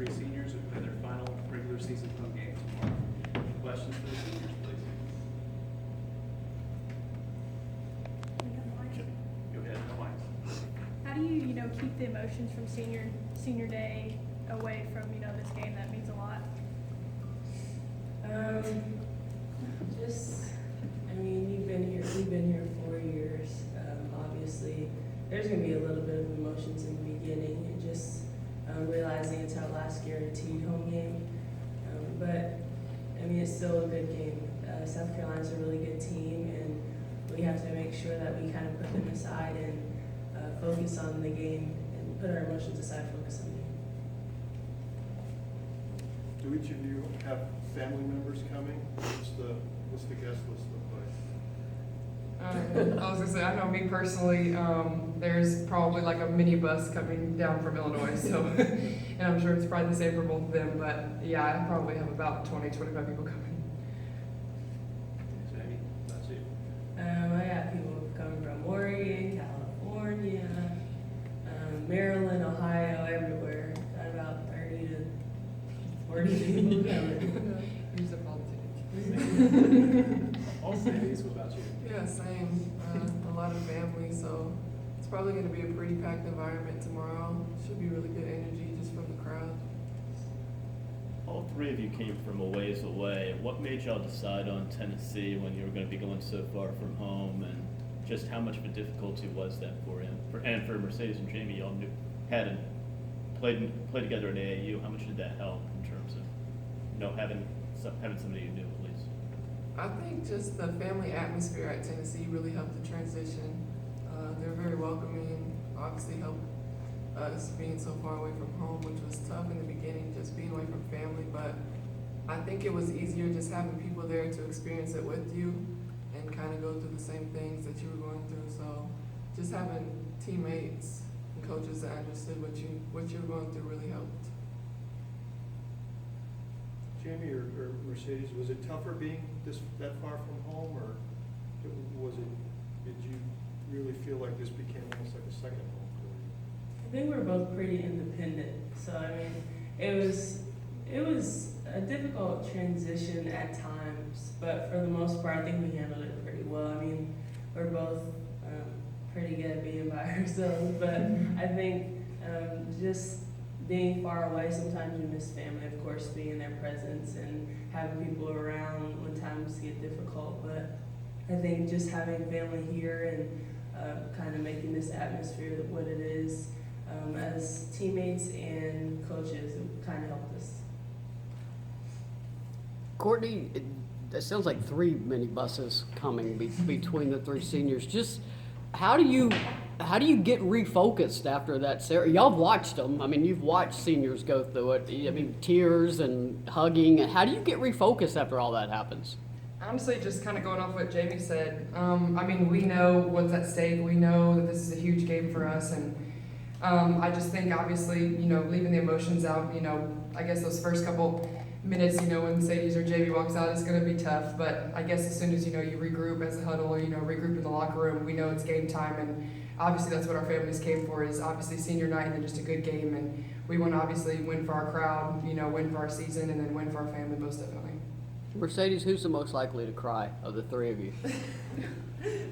three seniors who play their final regular season home game tomorrow. Questions for the seniors, please? Go ahead, no mics. How do you, keep the emotions from senior day away from, this game that means a lot? We've been here 4 years. Obviously, there's going to be a little bit of emotions in the beginning and just realizing it's our last guaranteed home game. But it's still a good game. South Carolina's a really good team, and we have to make sure that we kind of put them aside and focus on the game and put our emotions aside, focus on the game. Do each of you have family members coming? What's the guest list look like? I was gonna say, I know me personally, there's probably like a mini bus coming down from Illinois, so, and I'm sure it's probably the same for both of them, but yeah, I probably have about 20-25 people coming. Jamie, that's you. I got people coming from Oregon, California, Maryland, Ohio, everywhere. Got about 30 to 40 people coming. Here's a politician. All cities, what about you? Yeah, same. A lot of family, so it's probably going to be a pretty packed environment tomorrow. Should be really good energy just from the crowd. All three of you came from a ways away. What made y'all decide on Tennessee when you were going to be going so far from home, and just how much of a difficulty was that for him? And for Mercedes and Jamie, y'all hadn't played together at AAU. How much did that help in terms of having somebody you knew at least? I think just the family atmosphere at Tennessee really helped the transition. They're very welcoming, obviously helped us being so far away from home, which was tough in the beginning, just being away from family, but I think it was easier just having people there to experience it with you and kind of go through the same things that you were going through. So just having teammates and coaches that understood what you were going through really helped. Jamie or Mercedes, was it tougher being that far from home, or did you really feel like this became almost like a second home for you? I think we're both pretty independent, so it was a difficult transition at times, but for the most part, I think we handled it pretty well. We're both pretty good at being by ourselves, but I think just being far away, sometimes you miss family, of course, being their presence and having people around when times get difficult. But I think just having family here and kind of making this atmosphere what it is as teammates and coaches, it kind of helped us. Kortney, it sounds like 3 minibuses coming between the 3 seniors. Just how do you get refocused after that? Y'all have watched them. You've watched seniors go through it. Tears and hugging. How do you get refocused after all that happens? Honestly, just kind of going off what Jamie said, we know what's at stake. We know that this is a huge game for us, and I just think, obviously, leaving the emotions out, I guess those first couple minutes, when Sadie's or Jamie walks out, it's going to be tough, but I guess as soon as, you regroup as a huddle, or, regroup in the locker room, we know it's game time, and obviously that's what our families came for, is obviously senior night and then just a good game, and we want to obviously win for our crowd, win for our season, and then win for our family, most definitely. Mercedes, who's the most likely to cry of the 3 of you?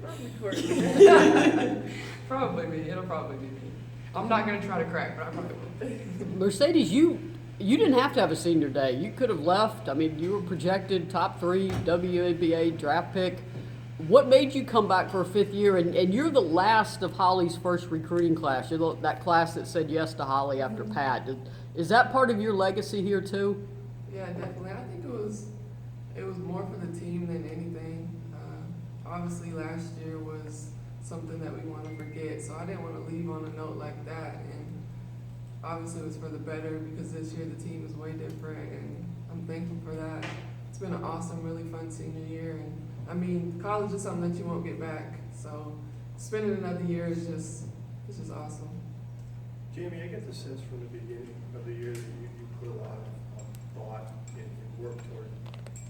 Probably Kortney. Probably me. It'll probably be me. I'm not going to try to crack, but I probably will. Mercedes, you didn't have to have a senior day. You could have left. You were projected top 3 WNBA draft pick. What made you come back for a 5th year? And you're the last of Holly's first recruiting class. You're that class that said yes to Holly after Pat. Is that part of your legacy here too? Yeah, definitely. I think it was more for the team than anything. Obviously, last year was something that we want to forget, so I didn't want to leave on a note like that. And obviously, it was for the better because this year the team is way different, and I'm thankful for that. It's been an awesome, really fun senior year, and college is something that you won't get back. So spending another year is just awesome. Jamie, I get the sense from the beginning of the year that you put a lot of thought and work toward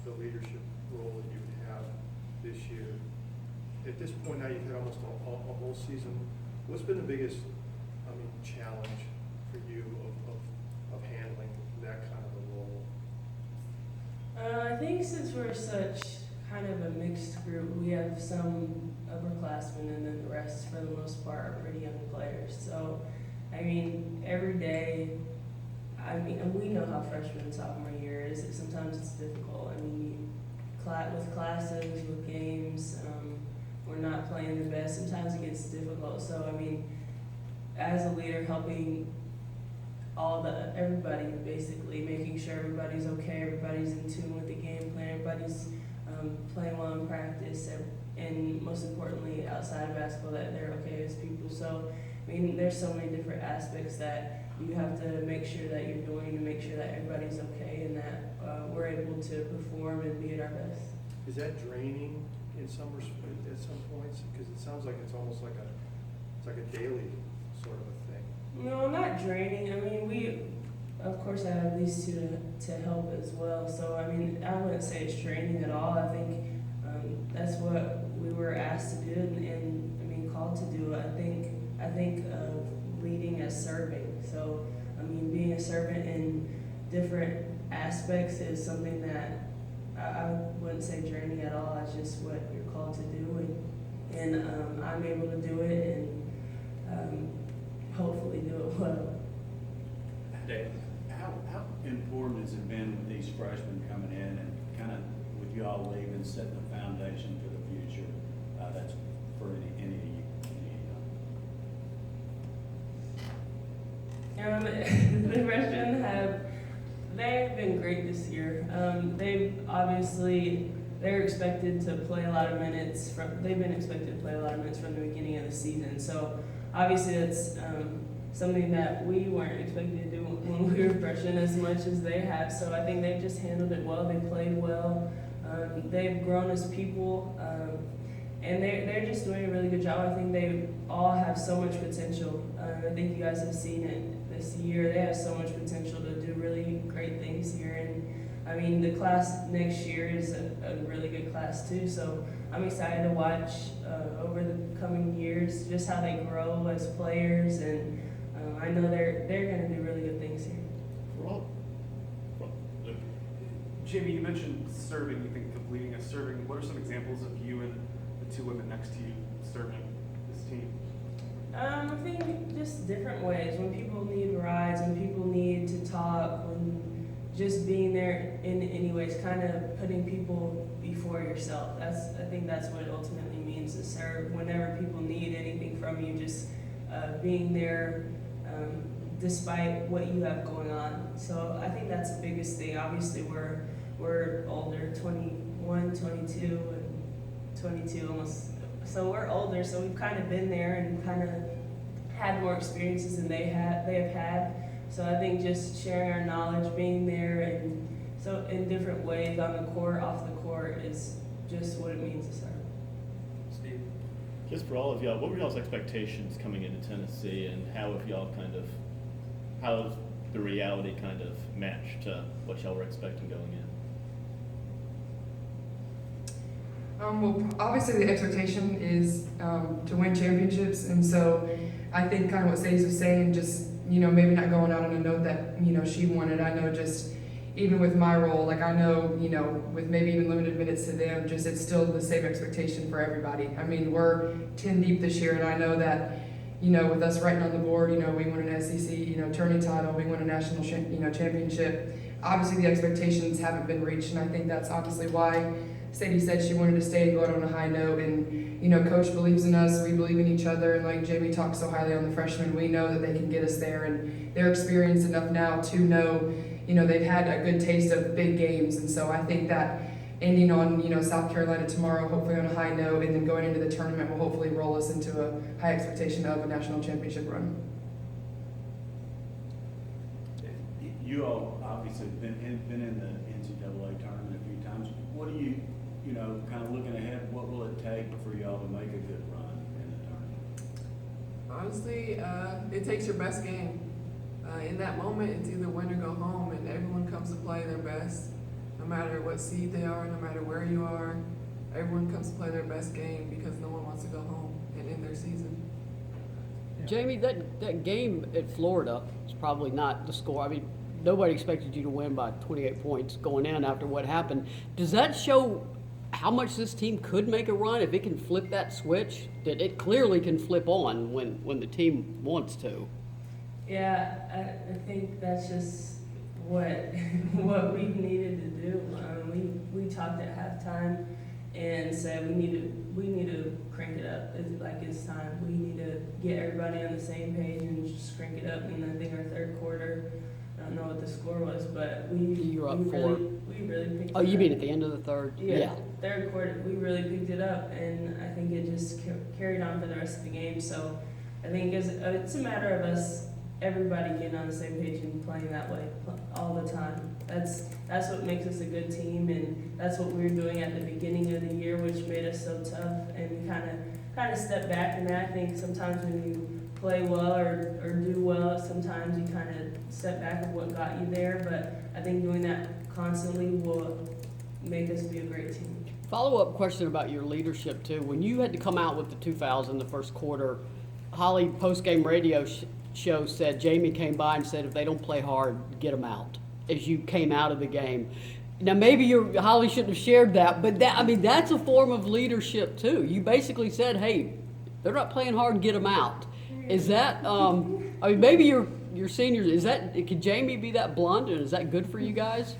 the leadership role that you would have this year. At this point now, you've had almost a whole season. What's been the biggest challenge for you of handling I think since we're such kind of a mixed group, we have some upperclassmen and then the rest, for the most part, are pretty young players. So, I mean, every day, and we know how freshman and sophomore year is. Sometimes it's difficult. I mean, with classes, with games, we're not playing the best. Sometimes it gets difficult. So, I mean, as a leader, helping everybody, basically making sure everybody's okay, everybody's in tune with the game plan, everybody's playing well in practice, and most importantly, outside of basketball, that they're okay as people. So, I mean, there's so many different aspects that you have to make sure that you're doing to make sure that everybody's okay and that we're able to perform and be at our best. Is that draining in some at some points? Because it sounds like it's almost like a daily sort of a thing. No, not draining. I mean, of course, I have these two to help as well. So, I mean, I wouldn't say it's draining at all. I think that's what we were asked to do and I mean, called to do. I think of leading as serving. So, I mean, being a servant in different aspects is something that I wouldn't say draining at all. It's just what you're called to do, and I'm able to do it and hopefully do it well. Dave? How important has it been with these freshmen coming in and kind of with you all leaving, setting the foundation for the future? That's for any of you. The freshmen they've been great this year. They're expected to play a lot of minutes they've been expected to play a lot of minutes from the beginning of the season. So obviously that's something that we weren't expected to do when we were freshmen as much as they have. So I think they've just handled it well. They played well. They've grown as people. And they're just doing a really good job. I think they all have so much potential. I think you guys have seen it this year. They have so much potential to do really great things here. And I mean, the class next year is a really good class too. So I'm excited to watch over the coming years just how they grow as players. And I know they're going to do really good things here. Jimmy, you mentioned serving. You think of leading as serving. What are some examples of you and the two women next to you serving this team? I think just different ways. When people need rides, when people need to talk, when just being there in any ways, kind of putting people before yourself. I think that's what it ultimately means to serve. Whenever people need anything from you, just being there despite what you have going on. So I think that's the biggest thing. Obviously, we're older, 21, 22, and 22 almost. So we're older, so we've kind of been there and kind of had more experiences than they have had. So I think just sharing our knowledge, being there, and so in different ways on the court, off the court, is just what it means to serve. Steve? Just for all of y'all, what were y'all's expectations coming into Tennessee, and how have the reality kind of matched to what y'all were expecting going in? Well, obviously the expectation is to win championships, and so I think kind of what Sadie was saying, just, maybe not going out on a note that, she wanted. I know just even with my role, like I know, with maybe even limited minutes to them, just it's still the same expectation for everybody. I mean, we're 10 deep this year, and I know that, with us writing on the board, we won an SEC, tourney title, we won a national, championship. Obviously the expectations haven't been reached, and I think that's obviously why Sadie said she wanted to stay and go out on a high note, and Coach believes in us, we believe in each other, and like Jamie talks so highly on the freshmen, we know that they can get us there, and they're experienced enough now to know, they've had a good taste of big games, and so I think that ending on South Carolina tomorrow, hopefully on a high note, and then going into the tournament will hopefully roll us into a high expectation of a national championship run. You all obviously been in the NCAA tournament a few times. What do you, kind of looking ahead, what will it take for y'all to make a good run in the tournament? Honestly, it takes your best game. In that moment, it's either win or go home, and everyone comes to play their best. No matter what seed they are, no matter where you are, everyone comes to play their best game because no one wants to go home and end their season. Jamie, that game at Florida is probably not the score. I mean, nobody expected you to win by 28 points going in after what happened. Does that show how much this team could make a run if it can flip that switch? That it clearly can flip on when the team wants to. Yeah, I think that's just what what we needed to do. We talked at halftime and said we need to crank it up. It's time. We need to get everybody on the same page and just crank it up. And I think our third quarter, I don't know what the score was, but You were up 4. we really picked. Oh, it you up. mean at the end of the third? Yeah, third quarter, we really picked it up, and I think it just carried on for the rest of the game. So I think it's a matter of us, everybody getting on the same page and playing that way all the time. That's what makes us a good team, and that's what we were doing at the beginning of the year, which made us so tough. And we kind of step back from that. I think sometimes when you play well or do well, sometimes you kind of step back of what got you there. But I think doing that constantly will make us be a great team. Follow-up question about your leadership too. When you had to come out with the 2 fouls in the first quarter, Holly post-game radio show said Jaime came by and said if they don't play hard, get them out as you came out of the game. Now maybe Holly shouldn't have shared that, but that's a form of leadership too. You basically said, hey, they're not playing hard, get them out. Is that maybe your seniors, could Jaime be that blunt, and is that good for you guys?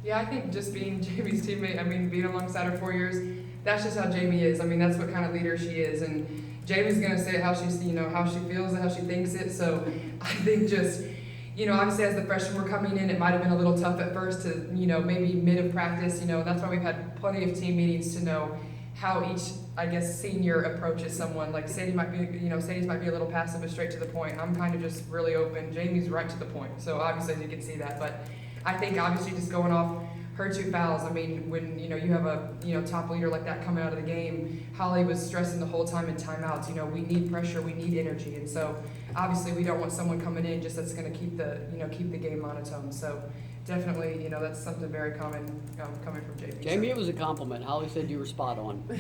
Yeah, I think just being Jamie's teammate, being alongside her 4 years, that's just how Jaime is. That's what kind of leader she is. And Jamie's gonna say how she feels and how she thinks it. So I think just, obviously as the freshmen were coming in, it might have been a little tough at first to, maybe mid of practice, that's why we've had plenty of team meetings to know how each, senior approaches someone. Like Sadie's might be a little passive but straight to the point. I'm kind of just really open. Jamie's right to the point. So obviously you can see that, but I think obviously just going off her 2 fouls, when, you have a, top leader like that coming out of the game, Holly was stressing the whole time in timeouts, we need pressure, we need energy. And so obviously we don't want someone coming in just that's going to keep the game monotone. So definitely, that's something very common coming from Jamie. Jaime, it was a compliment. Holly said you were spot on. You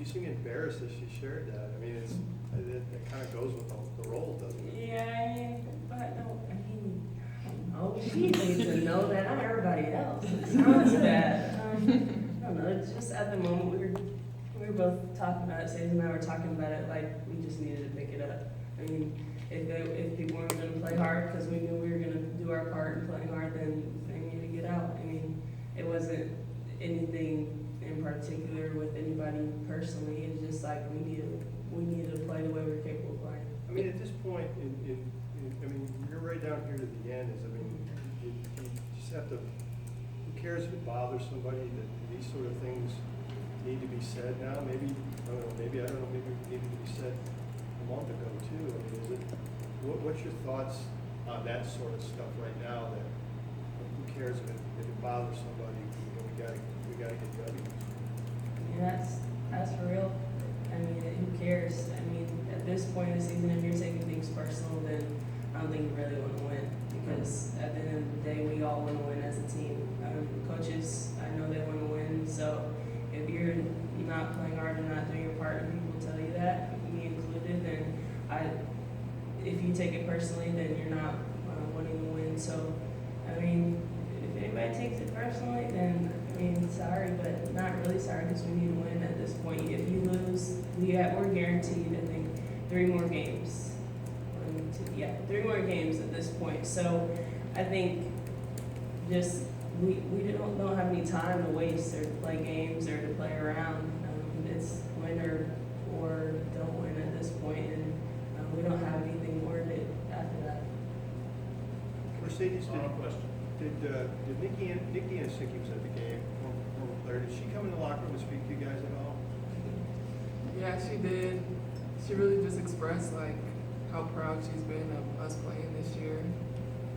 seem embarrassed that she shared that. It kind of goes with the role, doesn't it? Yeah, but no, she needs to know that, not everybody else. It sounds bad. I don't know, it's just at the moment we were both talking about it, Sadie and I were talking about it like we just needed to pick it up. If people weren't going to play hard because we knew we were going to do our part in playing hard, then they needed to get out. It wasn't anything in particular with anybody personally. It's just like we needed to play the way we're capable of playing. At this point, you're right down here to the end. You just have to. Who cares if it bothers somebody that these sort of things need to be said now? Maybe it needed to be said a month ago too. What's your thoughts on that sort of stuff right now? That who cares if it bothers somebody? We gotta get ready. Yeah, that's for real. Who cares? At this point in the season, if you're taking things personal, then I don't think you really want to win. Because at the end of the day, we all want to win as a team. Coaches, I know they want to win. So if you're not playing hard and not doing your part, and people tell you that, me included, then if you take it personally, then you're not wanting to win. So, if anybody takes it personally, then sorry, but not really sorry because we need to win at this point. If you lose, we're guaranteed, I think, 3 more games. 3 more games at this point. So I think just we don't have any time to waste or to play games or to play around. It's win or don't win at this point, and we don't have anything more to after that. Mercedes, did Nikki Anasicki was at the game, former player. Did she come in the locker room and speak to you guys at all? Yeah, she did. She really just expressed how proud she's been of us playing this year,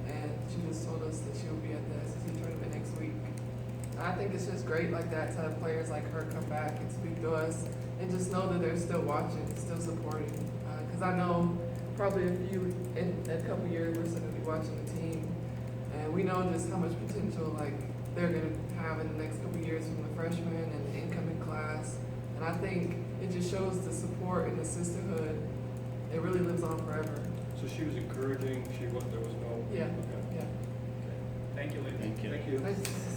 and she just told us that she will be at the SEC tournament next week. I think it's just great like that to have players like her come back and speak to us, and just know that they're still watching, still supporting. Because I know probably in a couple years we're still going to be watching the team, and we know just how much potential they're going to have in the next couple years from the freshmen and the incoming class. And I think it just shows the support and the sisterhood. It really lives on forever. So she was encouraging, there was no. Yeah, Okay. yeah. Thank you, ladies. Thank you. Thank you. Thanks.